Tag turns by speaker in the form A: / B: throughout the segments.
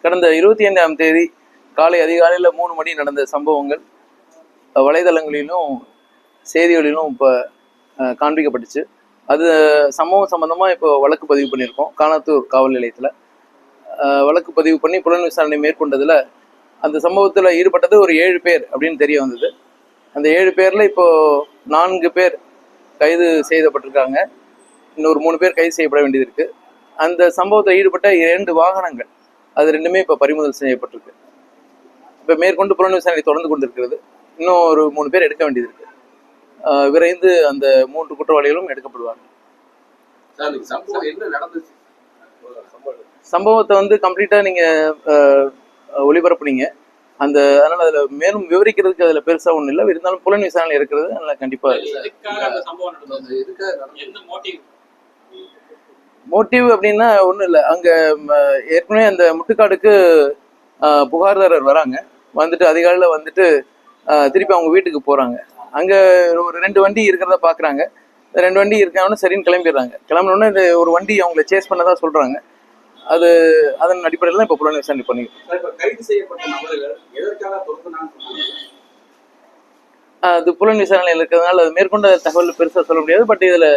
A: கடந்த 25ஆம் தேதி காலை அதிகாலையில் 3 மணி நடந்த சம்பவங்கள் வலைதளங்களிலும் செய்திகளிலும் இப்போ காண்பிக்கப்பட்டுச்சு. அது சம்பவம் சம்பந்தமாக இப்போ வழக்கு பதிவு பண்ணியிருக்கோம். காணத்தூர் காவல் நிலையத்தில் வழக்கு பதிவு பண்ணி புலன் விசாரணை மேற்கொண்டதில் அந்த சம்பவத்தில் ஈடுபட்டது ஒரு 7 பேர் அப்படின்னு தெரிய வந்தது. அந்த 7 பேரில் இப்போது 4 பேர் கைது செய்யப்பட்டிருக்காங்க. இன்னொரு 3 பேர் கைது செய்யப்பட வேண்டியது இருக்குது. அந்த சம்பவத்தில் ஈடுபட்ட 2 வாகனங்கள் அது 2மே இப்போ பறிமுதல் செய்யப்பட்டிருக்கு. இப்போ மேற்கொண்டு புலன் விசாரணை தொடர்ந்து கொண்டிருக்கிறது. இன்னும் ஒரு 3 பேர் எடுக்க வேண்டியது இருக்கு. விரைந்து அந்த 3 குற்றவாளிகளும் எடுக்கப்படுவார்கள். சம்பவத்தை வந்து கம்ப்ளீட்டா நீங்க ஒளிபரப்புனீங்க. அதனால அதுல மேலும் விவரிக்கிறதுக்கு அதுல பெருசா ஒண்ணும் இல்லை. இருந்தாலும் புலன் விசாரணை இருக்கிறது அதனால கண்டிப்பா மோட்டிவ் அப்படின்னா ஒண்ணும் இல்லை. அங்க ஏற்கனவே அந்த முட்டுக்காடுக்கு புகார்தாரர் வராங்க. வந்துட்டு அதிகாலையில் வந்துட்டு திருப்பி அவங்க வீட்டுக்கு போறாங்க. அங்க ஒரு 2 வண்டி இருக்கிறத பாக்குறாங்க. 2 வண்டி இருக்காங்கன்னு சரின்னு கிளம்பிடுறாங்க. கிளம்பினோடனே இந்த ஒரு வண்டி அவங்களை சேஸ் பண்ணதா சொல்றாங்க. அதன் அடிப்படையில் தான் இப்போ புலன் விசாரணை பண்ணிருக்கோம். அது புலன் விசாரணையில் இருக்கிறதுனால அது மேற்கொண்ட தகவல் பெருசா சொல்ல முடியாது. பட் இதுல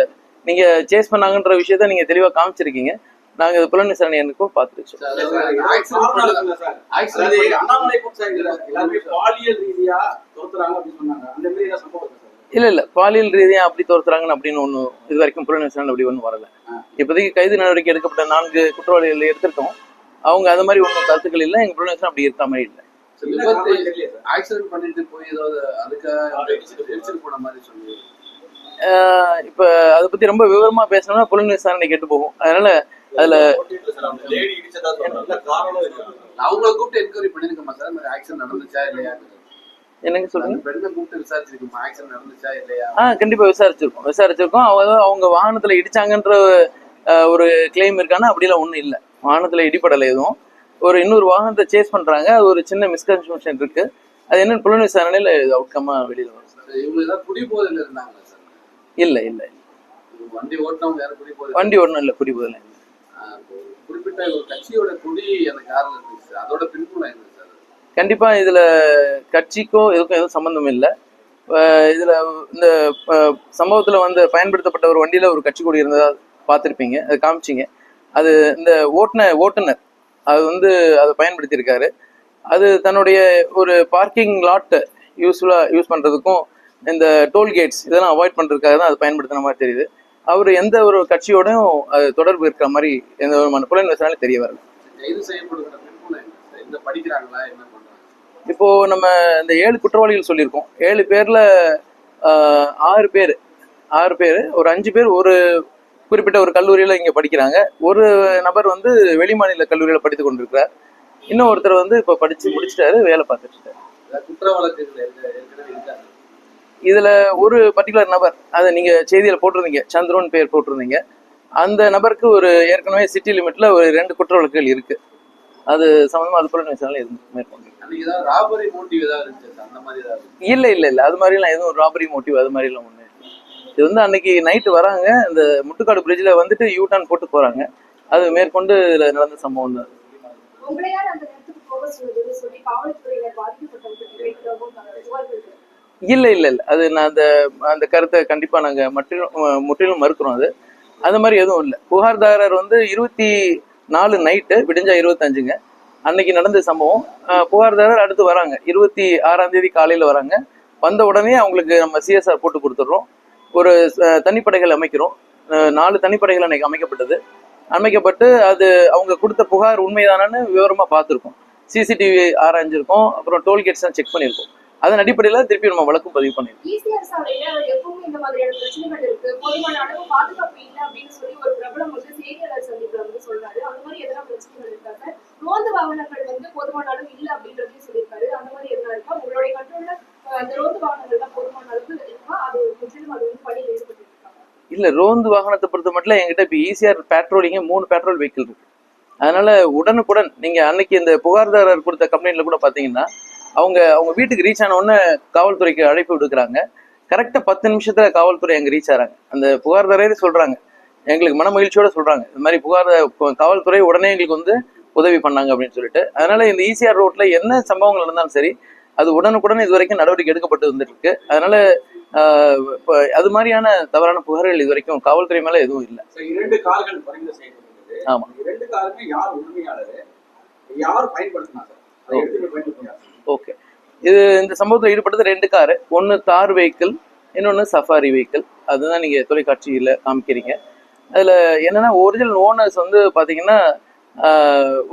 A: நீங்க சேஸ் பண்ணாங்கன்ற விஷயத்த நீங்க தெளிவா காமிச்சிருக்கீங்க. நாங்க இது புலன் விசாரணை எனக்கும் பார்த்துருக்கோம். இல்ல பாலியல் ரீதியா அப்படி தோர்த்துறாங்கன்னு அப்படின்னு ஒண்ணு இது வரைக்கும் புலன் விசாரணை அப்படி ஒன்றும் வரல. இப்போதைக்கு கைது நடவடிக்கை எடுக்கப்பட்ட 4 குற்றவாளிகள் எடுத்திருக்கோம். அவங்க அது மாதிரி ஒன்றும் கருத்துக்கள் இல்லை. எங்க புலன் விசாரணை அப்படி இருக்க மாதிரி இல்லை. இப்ப அதை பத்தி ரொம்ப விவரமா பேசணும்னா புலன் விசாரணை கேட்டு போகும். அதனால அதுல
B: அவங்களை கூப்பிட்டு என்கொயரி பண்ணிருக்கோமா சார்? ஆக்சிடென்ட் நடந்துச்சா இல்லையா?
A: என்னங்க சொல்றீங்க?
B: பெண்ணை கூப்பிட்டு விசாரிச்சிருக்கோமா ஆக்சிடென்ட் நடந்துச்சா இல்லையா?
A: கண்டிப்பா விசாரிச்சிருக்கோம். அவங்க வாகனத்துல இடிச்சாங்கன்ற ஒரு கிளைம் இருக்கானா அப்படிலாம் ஒண்ணும் இல்லை. வாகனத்துல இடிப்படலை எதுவும். இன்னொரு வாகனத்தை சேஸ் பண்றாங்க. அது ஒரு சின்ன மிஸ்கன்செப்ஷன் இருக்கு. அது என்னன்னு புலன் விசாரணையில அவுட்கமா வெளியில வரும்.
B: இவங்க ஏதாவது குடிபோதையில இருந்தாங்களா சார்?
A: இல்ல
B: வண்டி ஓட்டணும் வேற குடிபோதை?
A: வண்டி ஓட்டணும் இல்ல, குடிபோதையில.
B: குறிப்பிட்ட ஒரு கட்சியோட கொடி அந்த கார்ல இருந்துச்சு. அதோட பின்புலம் என்ன சார்?
A: கண்டிப்பா இதுல கட்சிக்கோ இதுக்கும் எதுவும் சம்பந்தம் இல்லை. இதுல இந்த சம்பவத்துல வந்து பயன்படுத்தப்பட்ட ஒரு வண்டியில ஒரு கட்சி கொடி இருந்ததா பார்த்துருப்பீங்க. அது காமிச்சிங்க. அது இந்த ஓட்டுநர் அது வந்து அதை பயன்படுத்தியிருக்காரு. அது தன்னுடைய ஒரு பார்க்கிங் லாட் யூஸ் பண்றதுக்கும் இந்த டோல்கேட்ஸ் இதெல்லாம் அவாய்ட் பண்றதுக்காக தான் அது பயன்படுத்தின மாதிரி தெரியுது. அவர் எந்த ஒரு கட்சியோடையும் அது தொடர்பு இருக்கிற மாதிரி எந்த ஒரு புலன் விசாரணை தெரிய வரல. இப்போ நம்ம இந்த 7 குற்றவாளிகள் சொல்லியிருக்கோம். 7 பேர்ல 6 பேர் ஒரு 5 பேர் ஒரு குறிப்பிட்ட ஒரு கல்லூரியில இங்க படிக்கிறாங்க. ஒரு நபர் வந்து வெளிமாநில கல்லூரியில படித்துக் கொண்டிருக்கிறார். இன்னும் ஒருத்தர் வந்து இப்ப படிச்சு முடிச்சுட்டாரு, வேலை பார்த்துட்டு இருக்காரு. இதுல ஒரு பர்டிகுலர் நபர், அதை நீங்க செய்தியில போட்டிருந்தீங்க, சந்திரன் பேர் போட்டிருந்தீங்க. அந்த நபருக்கு ஒரு ஏற்கனவே சிட்டி லிமிட்ல ஒரு 2 குற்ற வழக்குகள் இருக்கு. அது சம்பந்தமா அது புலன் விசாரணை மேற்கொண்டு இல்ல அது மாதிரி எல்லாம் எதுவும் ராபரி மோட்டிவ் அது மாதிரி எல்லாம் ஒண்ணு. இது வந்து அன்னைக்கு நைட்டு வராங்க. இந்த முட்டுக்காடு பிரிட்ஜ்ல வந்துட்டு யூ டர்ன் போட்டு போறாங்க. அது மேற்கொண்டு இதுல நடந்த சம்பவம் தான். இல்ல அது நான் அந்த கருத்தை கண்டிப்பா நாங்க முற்றிலும் மறுக்கிறோம். அது மாதிரி எதுவும் இல்லை. புகார்தாரர் வந்து 24 நைட்டு விடிஞ்சா 25ங்க அன்னைக்கு நடந்த சம்பவம். புகார்தாரர் அடுத்து வராங்க 26ஆம் தேதி காலையில வராங்க. வந்த உடனே அவங்களுக்கு நம்ம CSR போட்டு கொடுத்துட்றோம். ஒரு தனிப்படைகள் அமைக்கிறோம். 4 தனிப்படைகள் அன்னைக்கு அமைக்கப்பட்டு அது அவங்க கொடுத்த புகார் உண்மைதானு விவரமா பார்த்துருக்கோம். CCTV ஆராய்ஞ்சிருக்கோம். அப்புறம் டோல்கேட்ஸ் தான் செக் பண்ணியிருக்கோம். அதன் அடிப்படையில திருப்பி நம்ம வழக்கு பதிவு பண்ணிருக்கோம். இல்ல ரோந்து வாகனத்தை பொறுத்த மட்டும் என்கிட்ட இப்ப ECR பேட்ரோலிங்க 3 பேட்ரோல் வெஹிக்கிள் இருக்கு. அதனால உடனுக்குடன் நீங்க அன்னைக்கு இந்த புகார்தாரர் கொடுத்த கம்ப்ளைண்ட்ல கூட பாத்தீங்கன்னா அவங்க வீட்டுக்கு ரீச் ஆன உடனே காவல்துறைக்கு அழைப்பு விடுக்கிறாங்க. கரெக்டா 10 நிமிஷத்துல காவல்துறை அங்க ரீச் ஆறாங்க. அந்த புகார்தாரே சொல்றாங்க, எங்களுக்கு மன மகிழ்ச்சியோட சொல்றாங்க, இந்த மாதிரி காவல்துறை உடனே எங்களுக்கு வந்து உதவி பண்ணாங்க அப்படின்னு சொல்லிட்டு. அதனால இந்த ஈசிஆர் ரோட்ல என்ன சம்பவங்கள் நடந்தாலும் சரி, அது உடனுக்குடன் இது வரைக்கும் நடவடிக்கை எடுக்கப்பட்டு வந்துட்டு இருக்கு. அதனால இப்போ அது மாதிரியான தவறான புகார்கள் இது வரைக்கும் காவல்துறை மேல எதுவும் இல்லை.
C: 2 கார்கள் பறிமுதல் செய்யப்பட்டது.
A: ஆமா.
C: 2 காருமே யார் உரிமையாளர், யார் பயன்படுத்தினாங்க? அதை எடுத்து பயன்படுத்தினாங்க.
A: ஓகே, இது இந்த சம்பவத்தில் ஈடுபட்டது 2 காரு. ஒன்று தார் வெஹிக்கிள், இன்னொன்று சஃபாரி வெஹிக்கிள். அதுதான் நீங்க தொலைக்காட்சியில காமிக்கிறீங்க. அதுல என்னன்னா ஒரிஜினல் ஓனர்ஸ் வந்து பாத்தீங்கன்னா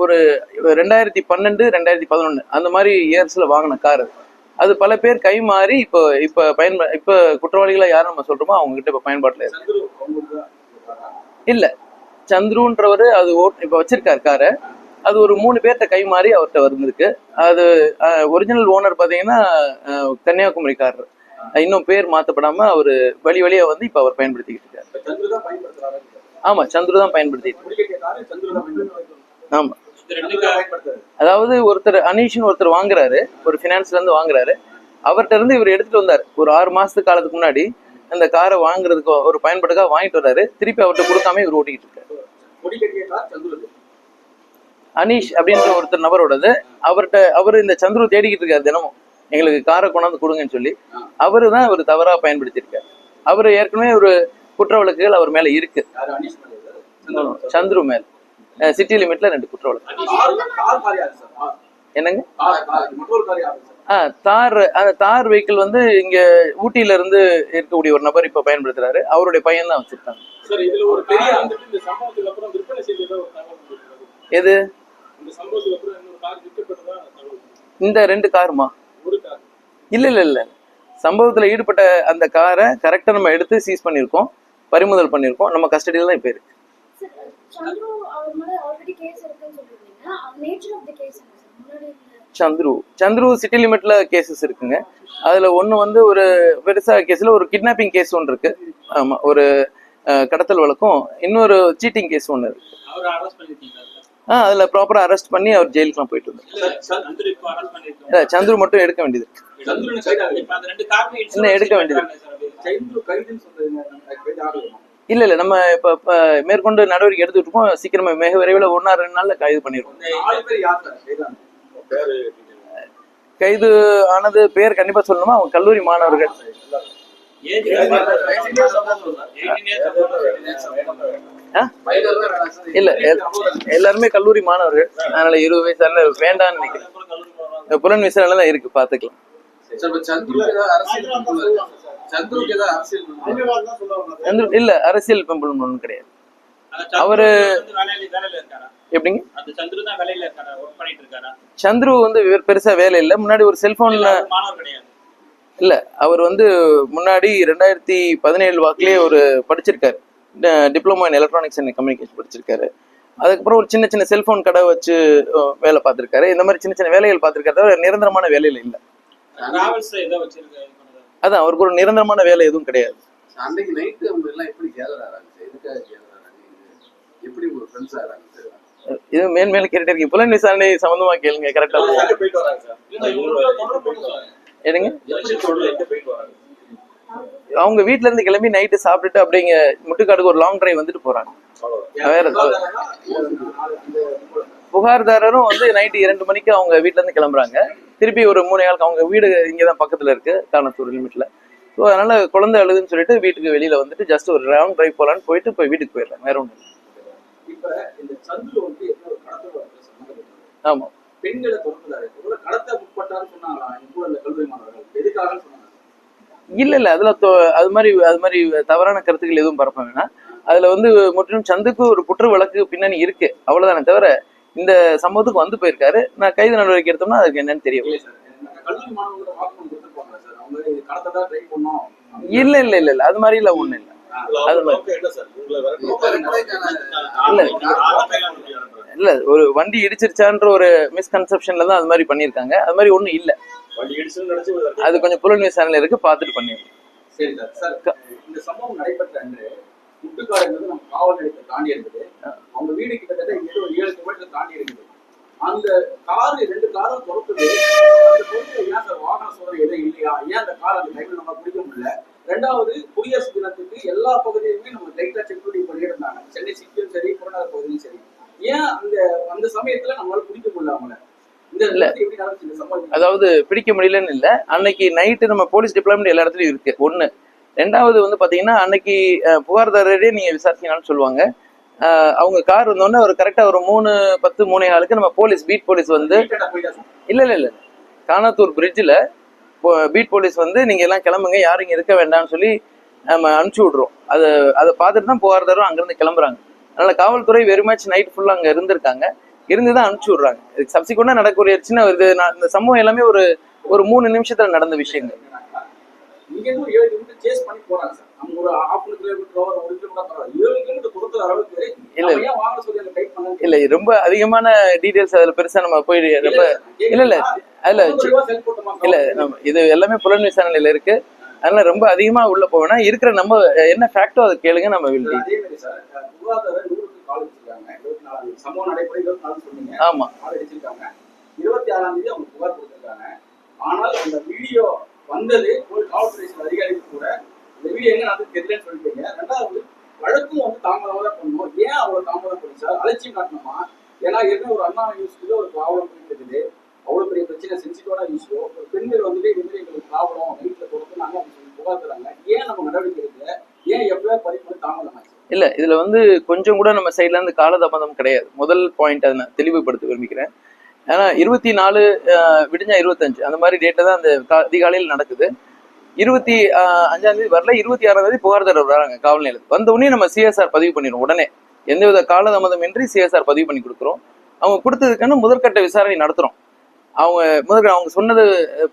A: ஒரு 2012 2011 அந்த மாதிரி இயர்ஸ்ல வாங்கின கார். அது பல பேர் கை மாறி இப்ப குற்றவாளிகளை யாரும் நம்ம சொல்றோமோ அவங்க கிட்ட இப்ப பயன்பாட்டுல இருக்கு. இல்ல, சந்துருன்றவரு அது இப்ப வச்சிருக்காரு காரை. அது ஒரு 3 பேர்கிட்ட கை மாறி அவர்கிட்ட வந்திருக்கு. அது ஒரிஜினல் ஓனர் பாத்தீங்கன்னா கன்னியாகுமரிக்காரர். இன்னும் பேர் மாத்தப்படாம அவரு வழியா வந்து இப்ப அவர் பயன்படுத்திக்கிட்டு இருக்காரு. ஆமா, சந்துரு தான் பயன்படுத்திட்டு. ஆமா, அதாவது ஒருத்தர் அனீஷ்னு ஒருத்தர் வாங்குறாரு, ஒரு பினான்ஸ்ல இருந்து வாங்குறாரு. அவர்கிட்ட இருந்து இவர் எடுத்துட்டு வந்தாரு ஒரு 6 மாசத்துக்கு காலத்துக்கு முன்னாடி. அந்த காரை வாங்குறதுக்கு ஒரு பயன்பாட்டுக்காக வாங்கிட்டு வர்றாரு. திருப்பி அவர்கிட்ட கொடுக்காம இவர் ஓட்டிக்கிட்டு இருக்காரு. அனீஷ் அப்படின்ற ஒருத்தர் நபரோடது. அவரு இந்த சந்துரு தேடிக்கிட்டு இருக்காரு தினமும், எங்களுக்கு காரை கொண்டாந்து கொடுங்கன்னு சொல்லி. அவரு தான் இவர் தவறா பயன்படுத்தியிருக்காரு. அவரு ஏற்கனவே ஒரு குற்ற வழக்குகள் அவர் மேல இருக்கு. சந்துரு மேல சிட்டி லிமிட்ல 2 குற்ற வழக்கு. என்னங்க? தார் வெஹிக்கிள் வந்து இங்க ஊட்டியில இருந்து இருக்கக்கூடிய ஒரு நபர் இப்ப பயன்படுத்துறாரு. அவருடைய பையன் தான் வச்சிருக்காங்க. எது இந்த 2 காருமா? இல்ல, சம்பவத்துல ஈடுபட்ட அந்த காரை கரெக்டா நம்ம எடுத்து சீஸ் பண்ணிருக்கோம், பறிமுதல் பண்ணிருக்கோம். நம்ம கஸ்டடியில தான் இப்ப இருக்கு. சந்துரு சிட்டி லிமிட்ல கேசஸ் இருக்குங்க. அதுல ஒண்ணு வந்து ஒரு பெருசா கேஸ்ல ஒரு கிட்னாப்பிங் கேஸ் ஒன்று இருக்கு. ஆமா, ஒரு கடத்தல் வழக்கும், இன்னொரு சீட்டிங் கேஸ் ஒன்று இருக்கு. அதுல ப்ராப்பரா அரெஸ்ட் பண்ணி அவர் ஜெயிலுக்குலாம் போயிட்டு வந்தார். சந்துரு மட்டும் எடுக்க வேண்டியது இருக்கு. இன்னும் எடுக்க வேண்டியது இல்ல, நம்ம இப்ப மேற்கொண்டு நடவடிக்கை எடுத்துட்டு இருக்கோம். சீக்கிரமா மிக விரைவில் 1-2 நாள்ல கைது பண்ணிருக்கோம். கைது ஆனது பேர் கண்டிப்பா சொல்லணுமா? அவங்க கல்லூரி மாணவர்கள். இல்ல, எல்லாருமே கல்லூரி மாணவர்கள். அதனால 20 வயசு வேண்டாம்னு நினைக்கிறேன். புலன் விசாரணை தான் இருக்கு, பாத்துக்கலாம். இல்ல, அரசியல் பெம்பலம் ஒண்ணும் கிடையாது. அவரு எப்படிங்க? சந்துரு வந்து பெருசா வேலை இல்ல. முன்னாடி ஒரு செல்போன்ல இல்ல, அவர் வந்து முன்னாடி 2017 வாக்குலயே ஒரு படிச்சிருக்காரு, diploma in electronics and communication படிச்சிருக்காரு. அதுக்கப்புறம் ஒரு சின்ன சின்ன செல்போன் கடை வச்சு வேலை பார்த்திருக்காரு. இந்த மாதிரி சின்ன சின்ன வேலைகள் பார்த்திருக்காரு. நிரந்தரமான வேலையில இல்ல. அதான், அவருக்கு ஒரு நிரந்தரமான வேலை எதுவும் கிடையாது.
B: அன்னைக்கு நைட்டு அவங்க எல்லாம் எப்படி கேதர் ஆறாங்க? எதுக்காக கேதர் ஆறாங்க? எப்படி ஒரு ஃப்ரெண்ட்ஸ் ஆறாங்க?
A: இது மேல் கேட்டுட்டே இருக்கு. புலன் விசாரணை சம்பந்தமா கேளுங்க. கரெக்டா
C: போயிட்டு வராங்க சார்.
A: என்னங்க? அவங்க வீட்டுல இருந்து கிளம்பி நைட்டு சாப்பிட்டுட்டு அப்படிங்க முட்டுக்காடுக்கு ஒரு லாங் டிரைவ் வந்துட்டு போறாங்க. வேற புகார்தாரரும் வந்து நைட்டு 2 மணிக்கு அவங்க வீட்டுல இருந்து கிளம்புறாங்க. திருப்பி ஒரு 3 நாளுக்கு அவங்க வீடு இங்கதான் பக்கத்துல இருக்கு, காரணத்தூர் லிமிட்ல. ஸோ அதனால குழந்தை அழுதுன்னு சொல்லிட்டு வீட்டுக்கு வெளியில வந்துட்டு ஜஸ்ட் ஒரு லாங் டிரைவ் போலான்னு போயிட்டு போய் வீட்டுக்கு போயிடுறாங்க. வேற ஒன்று. ஆமா,
C: பெண்களை கடத்த முற்பட்டாரு சொன்னாங்களா கல்லூரி மாணவர்கள்? எதுக்காக சொன்னாங்க?
A: இல்ல, அதுல அது மாதிரி தவறான கருத்துக்கள் எதுவும் பரப்ப வேணாம். அதுல வந்து முற்றிலும் சந்துக்கு ஒரு குற்ற வழக்கு பின்னணி இருக்கு, அவ்வளவுதானே தவிர இந்த சம்பவத்துக்கு வந்து போயிருக்காரு. நான் கைது நடவடிக்கை எடுத்தோம்னா அதுக்கு என்னன்னு தெரியும். இல்ல, அது மாதிரி இல்ல, ஒண்ணு இல்ல. அது மாதிரி இல்ல, ஒரு வண்டி இடிச்சிருச்சான்ற ஒரு மிஸ்கன்செப்ஷன்ல தான் அது மாதிரி பண்ணிருக்காங்க. அது மாதிரி ஒண்ணும் இல்ல. அது கொஞ்சம் புலன் விசாரணை இருக்கு, பாத்துட்டு பண்ணிருக்கோம்.
C: சரி சார். இந்த சம்பவம் நடைபெற்ற அன்று முட்டுக்காடு என்பது நம்ம காவல் நிலையத்தை தாண்டி இருக்குது. அவங்க வீடு கிட்டத்தட்ட இங்க ஒரு 7 கிலோமீட்டர் தாண்டி இருக்குது. அந்த கார் 2 காரும் தொடர்ந்து அந்த பொருட்கள் ஏன் சார் வாகன சோதனை எதுவும் இல்லையா? ஏன் அந்த கார் அந்த டைம்ல நம்ம பிடிக்க முடியல? 2வது, குடியரசு தினத்துக்கு எல்லா பகுதியிலுமே நம்ம டைட்டா செக்யூரிட்டி பண்ணியிருந்தாங்க. சென்னை சிட்டியும் சரி, புறநகர் பகுதியும் சரி. ஏன் அந்த அந்த சமயத்துல நம்மளால பிடிக்க முடியல அவங்கள? இந்த
A: இல்ல.
C: எப்படி நடந்துச்சு இந்த சம்பவம்?
A: அதாவது பிடிக்க முடியலன்னு இல்லை, அன்னைக்கு நைட்டு நம்ம போலீஸ் டிப்ளாய்மெண்ட் எல்லா இடத்துலயும் இருக்கு ஒண்ணு. ரெண்டாவது வந்து பாத்தீங்கன்னா அன்னைக்கு புகார்தாரரே நீங்க விசாரிச்சீங்கன்னு சொல்லுவாங்க. அவங்க கார் வந்தோடனே ஒரு கரெக்டா ஒரு 3:10 3:15 நம்ம போலீஸ் பீட் போலீஸ் வந்து இல்ல கானாத்தூர் பிரிட்ஜில் பீட் போலீஸ் வந்து நீங்க எல்லாம் கிளம்புங்க, யாரும் இங்க இருக்க வேண்டாம்னு சொல்லி நம்ம அனுப்பிச்சு விடுறோம். அதை பார்த்துட்டு தான் புகார்தாரும் அங்கிருந்து கிளம்புறாங்க. அதனால காவல்துறை வெரி மச் நைட் ஃபுல்லா அங்க இருந்திருக்காங்க, இருந்துதான் அனுப்பிச்சு விடுறாங்க. சப்சிக்வெண்டா நடக்கக்கூடிய சின்ன இது இந்த சம்பவம் எல்லாமே ஒரு 3 நிமிஷத்துல நடந்த விஷயங்கள்.
C: இங்க இருந்து 7 கிலோமீட்டர் சேஸ் பண்ணி போறாங்க சார். நம்ம ஒரு 1/2 கிலோமீட்டர் 1 கிலோமீட்டர் 7 கிலோமீட்டர் கொடுத்த அளவுக்கு
A: இல்ல ரொம்ப அதிகமான டீடைல்ஸ் அதுல பெருசா நம்ம போய் ரொம்ப இல்ல அதுல இல்ல நம்ம இது எல்லாமே புலன் விசாரணையில இருக்கு. அதனால ரொம்ப அதிகமா உள்ள போவேனா இருக்கிற நம்ம என்ன ஃபேக்டோ அதை கேளுங்க, நம்ம வில் டி.
C: சம்பவம் நடைபெற 24 சொன்னீங்க.
A: ஆமா,
C: ஆள் அடிச்சிருக்காங்க. 26ஆம் தேதி அவங்க புகார் கொடுத்திருக்காங்க. ஆனால் அந்த வீடியோ வந்தது ஒரு காவல்துறை அதிகாரிகள் கூட இந்த வீடியோ எங்க நடந்து தெரியலன்னு சொல்லிட்டீங்க. ரெண்டாவது வழக்கும் வந்து தாமதமாக தான் பண்ணணும். ஏன் அவ்வளவு தாமதம் பண்ணி சார்? அலட்சியம் காட்டணுமா? ஏன்னா ஏற்கனவே ஒரு அண்ணா யூஸ்ல ஒரு ப்ராப்ளம் பண்ணிட்டு இருக்குது. அவ்வளவு பெரிய பிரச்சனை, சென்சிட்டிவான இஷ்யூ. ஒரு பெண்கள் வந்துட்டு இது மாதிரி எங்களுக்கு ப்ராப்ளம் வீட்டுல கொடுத்துனாங்க அப்படின்னு சொல்லி புகார் தராங்க. ஏன் நம்ம நடவடிக்கை எடுக்கல? ஏன் எப்படியாவது பதிவு பண்ணி தாமதமாச்சு?
A: இல்ல இதுல வந்து கொஞ்சம் கூட நம்ம சைட்ல இருந்து காலதாமதம் கிடையாது. முதல் பாயிண்ட் அதை நான் தெளிவுபடுத்த விரும்புகிறேன். ஏன்னா 24 விடிஞ்சா 25 அந்த மாதிரி டேட்டை தான் அந்த அதிகாலையில் நடக்குது. 25ஆம் தேதி வரல, 26ஆம் தேதி புகார்தாரர் வராங்க காவல் நிலையத்துக்கு. வந்த உடனே நம்ம சிஎஸ்ஆர் பதிவு பண்ணிடுவோம். உடனே எந்தவித காலதாமதம் இன்றி சிஎஸ்ஆர் பதிவு பண்ணி கொடுக்குறோம். அவங்க கொடுத்ததுக்கான முதற்கட்ட விசாரணை நடத்துறோம். அவங்க சொன்னது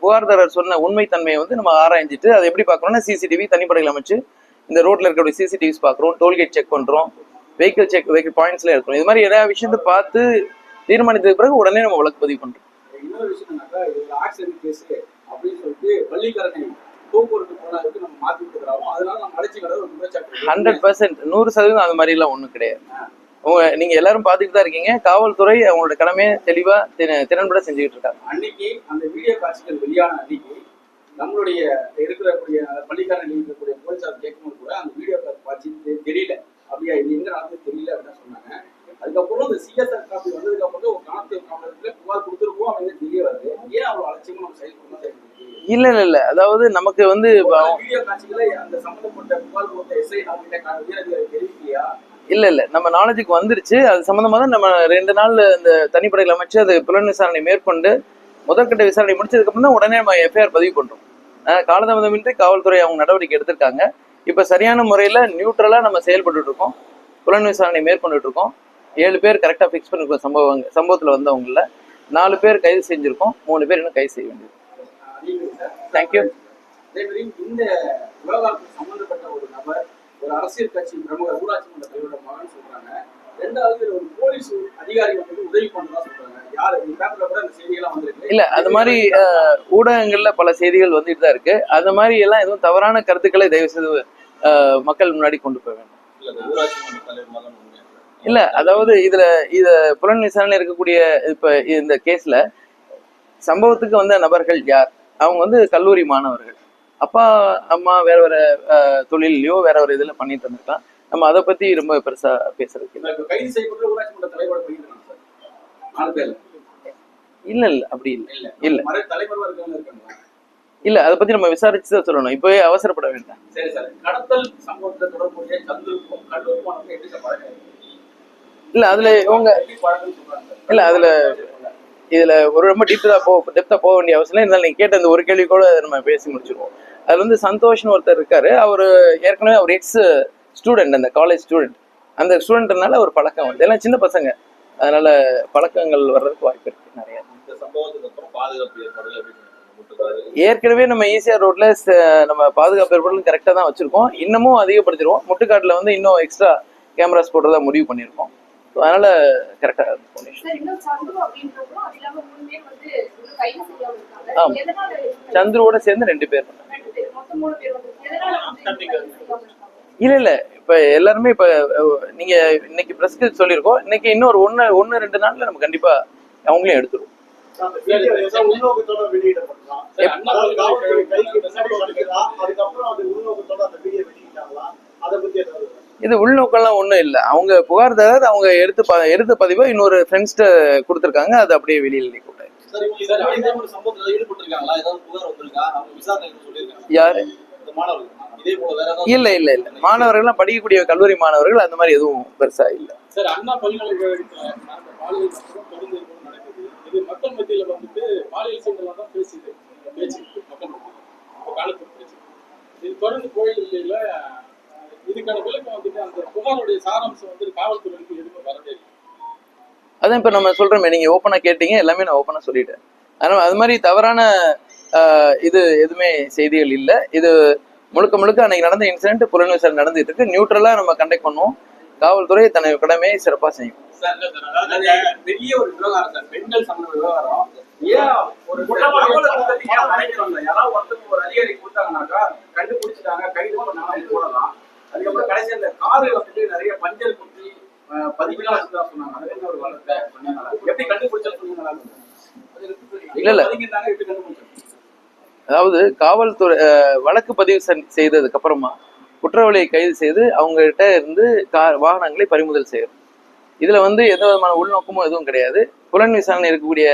A: புகார்தாரர் சொன்ன உண்மைத்தன்மையை வந்து நம்ம ஆராய்ஞ்சிட்டு அதை எப்படி பார்க்கறோம்னா சிசிடிவி தனிப்படையில் அமைச்சு இந்த ரோட்ல இருக்கக்கூடிய சிசிடிவிஸ் பார்க்குறோம், டோல்கேட் செக் பண்றோம், வெஹிக்கிள் பாயிண்ட்ஸ்ல இருக்கிறோம். இது மாதிரி எல்லா விஷயத்தை பார்த்து தீர்மானித்ததுக்கு பிறகு உடனே நம்ம வழக்கு பதிவு பண்றோம்.
C: இன்னொரு விஷயம் என்னன்னா, இது ஆக்சிடென்ட் கேஸ் அப்படின்னு சொல்லிட்டு பள்ளிக்கரணை போக்குவரத்து போராட்டத்துக்கு நம்ம மாற்றி விட்டுக்கிறோம். அதனால நம்ம அழைச்சி வர்றது ஒரு குற்றச்சாட்டு.
A: 100% 100% அந்த மாதிரி எல்லாம் ஒண்ணும் கிடையாது. நீங்க எல்லாரும் பாத்துட்டு தான் இருக்கீங்க. காவல்துறை அவங்களோட கடமையை தெளிவா திறன்பட செஞ்சுக்கிட்டு இருக்காங்க.
C: அன்னைக்கு அந்த வீடியோ காட்சிகள் வெளியான அன்னைக்கு நம்மளுடைய இருக்கக்கூடிய பள்ளிக்காரர்கள் இருக்கக்கூடிய போலீசார் கேட்கும்போது கூட அந்த வீடியோ காட்சி தெரியல, அப்படியா இது எங்க நடந்து தெரியல அப்படின்னு சொன்னாங்க. அதுக்கப்புறம் இந்த சிஎஸ்ஆர் காப்பி வந்ததுக்கு அப்புறம் ஒரு காவல்துறை காவலத்துல புகார் கொடுத்துருக்கோம் அப்படின்னு தெரிய வருது. ஏன் அவ்வளவு அலட்சியமா நம்ம செயல்படுறோம்?
A: இல்ல அதாவது நமக்கு வந்து
C: வீடியோ காட்சிகளை அந்த சம்பந்தப்பட்ட புகார் கொடுத்த எஸ்ஐ நம்ம தெரிவிக்கலையா?
A: இல்ல நம்ம நாலேஜுக்கு வந்துருச்சு. அது சம்பந்தமா தான் நம்ம 2 நாள் இந்த தனிப்படையில் அமைச்சு அது புலன் விசாரணை மேற்கொண்டு முதற்கட்ட விசாரணை முடிச்சதுக்கு அப்புறம் தான் உடனே நம்ம எஃப்ஐஆர் பதிவு பண்றோம். காலதாமதமின்றி காவல்துறை அவங்க நடவடிக்கை எடுத்திருக்காங்க. இப்ப சரியான முறையில நியூட்ரலா நம்ம செயல்பட்டு இருக்கோம். புலன் விசாரணை மேற்கொண்டுட்டு இருக்கோம். 7 பேர் கரெக்டா பிக்ஸ் பண்ணிருக்கோம். சம்பவத்துல வந்தவங்கள 4 பேர் கைது செஞ்சிருக்கோம், 3 பேர் இன்னும் கைது செய்ய வேண்டியது. தேங்க்யூ.
C: அதே மாதிரி இந்த விவகாரத்துக்கு சம்பந்தப்பட்ட ஒரு நபர் ஒரு அரசியல் கட்சி பிரமுக ஊராட்சி மன்ற தலைவரோட மகன் சொல்றாங்க. ரெண்டாவது ஒரு போலீஸ் அதிகாரி வந்து உதவி பண்றதா சொல்றாங்க. யாரு பேப்பர்ல கூட அந்த செய்தியெல்லாம் வந்திருக்கு.
A: இல்ல அது மாதிரி ஊடகங்கள்ல பல செய்திகள் வந்துட்டு தான் இருக்கு. அது மாதிரி எல்லாம் எதுவும் தவறான கருத்துக்களை தயவு செய்து மக்கள் முன்னாடி கொண்டு போக வேண்டும். இல்ல அதாவது இத புலன் விசாரணை இருக்கக்கூடிய இப்ப இந்த கேஸ்ல சம்பவத்துக்கு வந்த நபர்கள் யார்? அவங்க வந்து கல்லூரி மாணவர்கள். அப்பா அம்மா வேற வேற தொழிலையோ வேற ஒரு இதுல பண்ணிட்டு இருந்திருக்கலாம். நம்ம அதை பத்தி ரொம்ப பெருசா பேசுறதுக்கு இல்ல அப்படி இல்ல அதை பத்தி நம்ம விசாரிச்சுதான் சொல்லணும். இப்பவே அவசரப்பட வேண்டாம். இல்ல அதுல இவங்க இல்ல இதுல ஒரு ரொம்ப டெப்தா போக வேண்டிய அவசியம் இல்லை. இருந்தாலும் நீங்க கேட்ட அந்த ஒரு கேள்வி கூட நம்ம பேசி முடிச்சிருவோம். அதுல வந்து சந்தோஷ்னு ஒருத்தர் இருக்காரு. அவரு ஏற்கனவே அவர் எக்ஸ் ஸ்டூடெண்ட், அந்த காலேஜ் ஸ்டூடெண்ட். அந்த ஸ்டூடெண்ட்னால ஒரு பழக்கம் வருது. எல்லாம் சின்ன பசங்க, அதனால பழக்கங்கள் வர்றதுக்கு வாய்ப்பு இருக்கு நிறைய. ஏற்கனவே நம்ம ஈசிஆர் ரோட்ல நம்ம பாதுகாப்பு ஏற்பாடுகள் கரெக்டா தான் வச்சிருக்கோம். இன்னமும் அதிகப்படுத்திடுவோம். முட்டுக்காட்டுல வந்து இன்னும் எக்ஸ்ட்ரா கேமராஸ் போடுறதா முடிவு பண்ணியிருக்கோம். அதனால கரெக்டா சந்துருவோட சேர்ந்து 2 பேர். இல்ல இப்ப எல்லாருமே இப்ப நீங்க இன்னைக்கு பிரஸ்க்கு சொல்லியிருக்கோம். இன்னைக்கு இன்னொரு 1-2 நாள்ல நம்ம கண்டிப்பா அவங்களையும் எடுத்துருவோம். இது உள்நோக்கம்லாம் ஒன்றும் இல்லை. அவங்க புகார்தாரர் அவங்க எடுத்த பதிவை இன்னொரு ஃப்ரெண்ட்ஸ்கிட்ட கொடுத்துருக்காங்க. அது அப்படியே வெளியில் நீக்க விட்டாங்க. யாரு? இல்ல இல்ல இல்ல, மாணவர்கள்லாம் படிக்கக்கூடிய கல்லூரி மாணவர்கள், அந்த மாதிரி எதுவும் பெருசா இல்லை.
C: சார், அண்ணா பல்கலைக்கழகத்துல பாலியல் தொடர்ந்து நடக்குது. இது மக்கள் மத்தியில வந்துட்டு பாலியல் சீண்டலாம் தான் பேசுது, பேச்சு மக்கள் மத்தியில் காலத்துக்கு பேச்சு. இது தொடர்ந்து கோயில்ல இதுக்கான விளக்கம் வந்துட்டு அந்த புகாருடைய சாராம்சம் வந்து காவல்துறைக்கு எதுவுமே வரவே இல்லை.
A: அதான் இப்ப நம்ம சொல்றோமே, நீங்க ஓப்பனா கேட்டீங்க, எல்லாமே நான் ஓப்பனா சொல்லிட்டேன். அதனால அது மாதிரி தவறான இது எதுவுமே செய்திகள் இல்லை. இது முழுக்க முழுக்க அன்னைக்கு நடந்த இன்சிடென்ட் புலன் விசாரணை நடந்துட்டு இருக்கு. நியூட்ரலா நம்ம கண்டக்ட் பண்ணுவோம். காவல்துறை தன்னை கடமையை சிறப்பா செய்யும்.
C: பெரிய ஒரு விவகாரம் சார், பெண்கள் சம்பந்த விவகாரம். ஏன் ஒரு யாராவது ஒருத்தருக்கு ஒரு அதிகாரி கொடுத்தாங்கன்னாக்கா கண்டுபிடிச்சிட்டாங்க, கைது பண்ணாங்க போடலாம். அதுக்கப்புறம் கடைசி அந்த காரு வந்துட்டு நிறைய பஞ்சல் குத்தி பதிவுலாம் வச்சுதான் சொன்னாங்க. அது என்ன ஒரு வழக்கை எப்படி கண்டுபிடிச்சா சொன்னீங்களா?
A: இல்ல இல்ல,
C: எப்படி கண்டுபிடிச்சாங்க?
A: அதாவது காவல்துறை வழக்கு பதிவு செய்ததுக்கு அப்புறமா குற்றவாளியை கைது செய்து அவங்ககிட்ட இருந்து வாகனங்களை பறிமுதல் செய்யணும். இதுல வந்து எந்த விதமான உள்நோக்கமும் எதுவும் கிடையாது. புலன் விசாரணை இருக்கக்கூடிய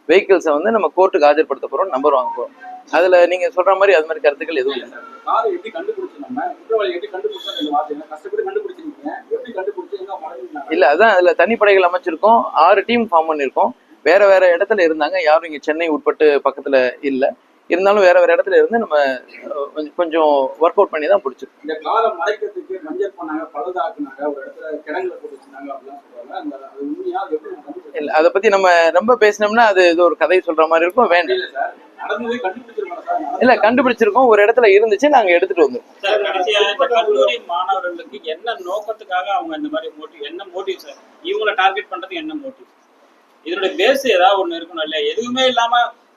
A: வெஹிக்கிள்ஸை வந்து நம்ம கோர்ட்டுக்கு ஆஜர்படுத்த போறோம், நம்பர் வாங்க போறோம். அதுல நீங்க சொல்ற மாதிரி அது மாதிரி கருத்துக்கள் எதுவும் இல்லை.
C: காரை எப்படி கண்டுபிடிச்சோம், நம்ம குற்றவாளி எப்படி கண்டுபிடிச்சோம், கஷ்டப்பட்டு கண்டுபிடிச்சிருக்கீங்க, எப்படி கண்டுபிடிச்சீங்க?
A: இல்ல, அதான் அதுல தனிப்படைகள் அமைச்சிருக்கோம், 6 டீம் ஃபார்ம் பண்ணிருக்கோம். வேற வேற இடத்துல இருந்தாங்க, யாரும் இங்க சென்னை உட்பட்டு பக்கத்துல இல்ல. இருந்தாலும் வேற வேற இடத்துல இருந்து நம்ம கொஞ்சம் ஒர்க் அவுட் பண்ணி தான் பிடிச்சிருக்கோம்.
C: இந்த காரை மறைக்கிறதுக்கு மஞ்சள் பண்ணாங்க, பழுதாக்குனாங்க, ஒரு இடத்துல கிடங்குல போட்டு வச்சிருந்தாங்க அப்படிலாம் சொல்றாங்க. அது உண்மையா? எப்படி
A: இல்ல, அதை பத்தி நம்ம ரொம்ப பேசினோம்னா அது இது ஒரு கதை சொல்ற மாதிரி இருக்கும். வேண்டாம். இல்ல, கண்டுபிடிச்சிருக்கோம், ஒரு இடத்துல இருந்துச்சு, நாங்க எடுத்துட்டு வந்தோம்.
D: கல்லூரி மாணவர்களுக்கு என்ன நோக்கத்துக்காக அவங்க இந்த மாதிரி மோட்டிவ், என்ன மோட்டிவ் சார்? இவங்களை டார்கெட் பண்றதுக்கு என்ன மோட்டிவ்? இதனுடைய பேஸ் ஏதாவது ஒண்ணு இருக்கணும் இல்லையா? எதுவுமே இல்லாம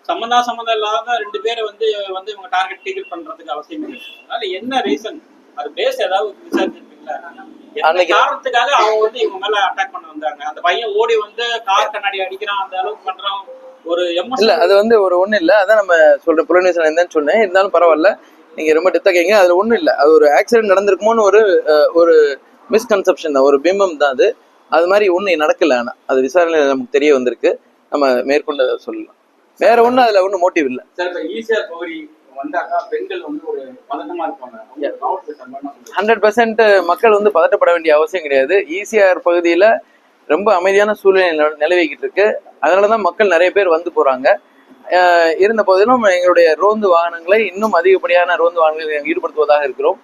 D: சம்பந்தம் இல்லாத 2 பேரை வந்து இவங்க டார்கெட் பண்றதுக்கு அவசியம் இல்லை. அதனால என்ன ரீசன், அது பேஸ் ஏதாவது விசாரிச்சிருக்கீங்களா? என்ன காரணத்துக்காக அவங்க வந்து இவங்க மேல அட்டாக் பண்ண வந்தாங்க? அந்த பையன் ஓடி வந்து கார் கண்ணாடி அடிக்கிறான், அந்த அளவுக்கு பண்றான், ஒரு
A: இல்ல அது வந்து ஒரு ஒண்ணு இல்ல. அதான் நம்ம சொல்ற புலன் விசாரணை என்னன்னு சொன்னேன். இருந்தாலும் பரவாயில்ல, நீங்க ரொம்ப டெப்தா கேங்க. அதுல ஒண்ணும் இல்ல, அது ஒரு ஆக்சிடென்ட் நடந்திருக்குமோன்னு ஒரு மிஸ்கன்செப்ஷன் தான், ஒரு பிம்பம் தான் அது. அது மாதிரி ஒண்ணு நடக்கல. ஆனா அது விசாரணையில நமக்கு தெரிய வந்திருக்கு. நம்ம மேற்கொண்டு அதை சொல்லலாம். வேற ஒண்ணும் அதுல ஒண்ணும் மோட்டிவ் இல்ல.
C: ஈஸியா பகுதி வந்தாக்கா பெண்கள் வந்து ஒரு பதட்டமா இருப்பாங்க.
A: 100% மக்கள் வந்து பதட்டப்பட வேண்டிய அவசியம் கிடையாது. ஈசிஆர் பகுதியில ரொம்ப அமைதியான சூழ்நிலை நிலவிக்கிட்டு இருக்கு. அதனாலதான் மக்கள் நிறைய பேர் வந்து போறாங்க. இருந்த போதிலும் எங்களுடைய ரோந்து வாகனங்களை இன்னும் அதிகப்படியான ரோந்து வாகனங்களை ஈடுபடுத்துவதாக இருக்கிறோம்.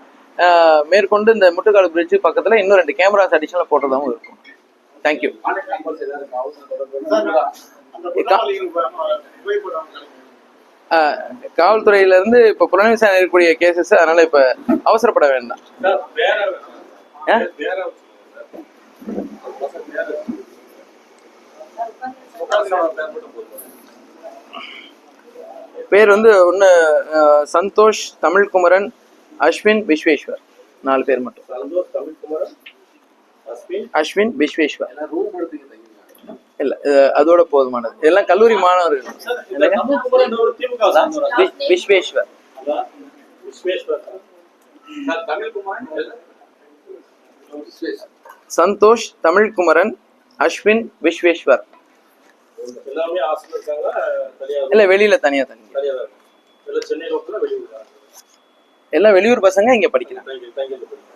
A: மேற்கொண்டு இந்த முட்டுக்காடு பிரிட்ஜ் பக்கத்துல இன்னும் 2 கேமராஸ் அடிஷனலா போட்டதாகவும் இருக்கும். தேங்க்யூ. காவல்துறையில இருந்து இப்ப புலன் விசாரணை இருக்கக்கூடிய கேசஸ், அதனால இப்ப அவசரப்பட வேண்டாம். பேர் வந்து ஒன்னு சந்தோஷ், தமிழ்குமரன், அஸ்வின், விஸ்வேஸ்வர். 4 பேர் மட்டும். அஸ்வின், விஸ்வேஸ்வர். இல்ல, அதோட போதுமானது. எல்லாம் கல்லூரி மாணவர்கள். விஸ்வேஸ்வர். சந்தோஷ், தமிழ்குமரன், அஸ்வின், விஸ்வேஸ்வர். இல்ல, வெளியில தனியா எல்லாம் வெளியூர் பசங்க இங்க படிக்கிறாங்க.